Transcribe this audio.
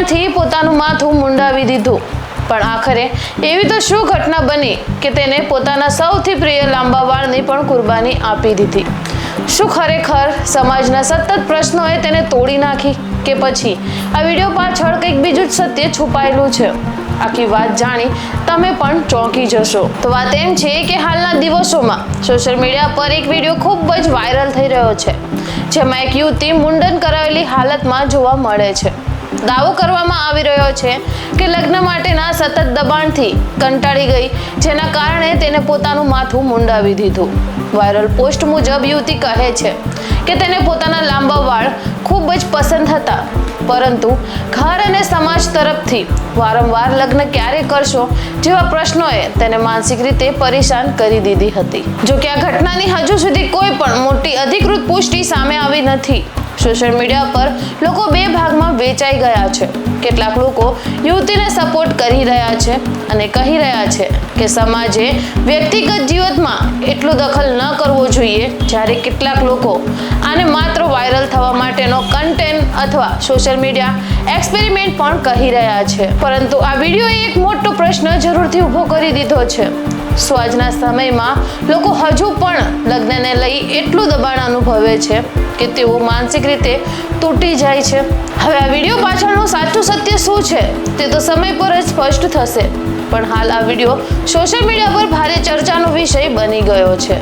દબાણથી પોતાનું માથું મુંડાવી દીધું, પણ આખરે એવી તો શું ઘટના બની કે તેને પોતાના સૌથી પ્રિય લાંબા વાળની પણ કુરબાની આપી દીધી? શું ખરેખર સમાજના સતત પ્રશ્નોએ તેને તોડી નાખી, કે પછી આ વિડીયો પાછળ કંઈક બીજું જ સત્ય છુપાયેલું છે? આખી વાત જાણી તમે પણ ચોંકી જશો. તો વાત એમ છે કે હાલના દિવસોમાં સોશિયલ મીડિયા પર એક વિડીયો ખૂબ જ વાયરલ થઈ રહ્યો છે, જેમાં એક યુવતી મુંડન કરાવેલી હાલતમાં જોવા મળે છે. દાવો કરવામાં આવી રહ્યો છે કે લગ્ન માટેના સતત દબાણથી કંટાળી ગઈ, જેના કારણે તેને પોતાનું માથું મુંડાવી દીધું. વાયરલ પોસ્ટ મુજબ યુવતી કહે છે કે તેને પોતાના લાંબા વાળ ખૂબ જ પસંદ હતા, પરંતુ ઘર અને સમાજ તરફથી વારંવાર લગ્ન ક્યારે કરશો જેવા પ્રશ્નોએ તેને માનસિક રીતે પરેશાન કરી દીધી હતી. જો કે આ ઘટનાની હજુ સુધી કોઈ પણ મોટી અધિકૃત પુષ્ટિ સામે આવી નથી. સોશિયલ મીડિયા પર લોકો બે ભાગમાં વેચાઈ ગયા છે. કેટલાક લોકો યુવતીને સપોર્ટ કરી રહ્યા છે અને કહી રહ્યા છે કે સમાજે વ્યક્તિગત જીવનમાં એટલું દખલ ન કરવો જોઈએ, જ્યારે કેટલાક લોકો આને માત્ર વાયરલ થવા માટેનો કન્ટેન્ટ અથવા સોશિયલ મીડિયા એક્સપેરિમેન્ટ પણ કહી રહ્યા છે. પરંતુ આ વિડીયોએ એક મોટો પ્રશ્ન જરૂરથી ઊભો કરી દીધો છે. શું આજના સમયમાં લોકો હજુ પણ લગ્નને લઈ એટલું દબાણ અનુભવે છે કે તેઓ માનસિક રીતે તૂટી જાય છે? હવે આ વિડીયો પાછળનું સાચું સત્ય શું છે તે તો સમય પર જ સ્પષ્ટ થશે, પણ હાલ આ વિડીયો સોશિયલ મીડિયા પર ભારે ચર્ચાનો વિષય બની ગયો છે.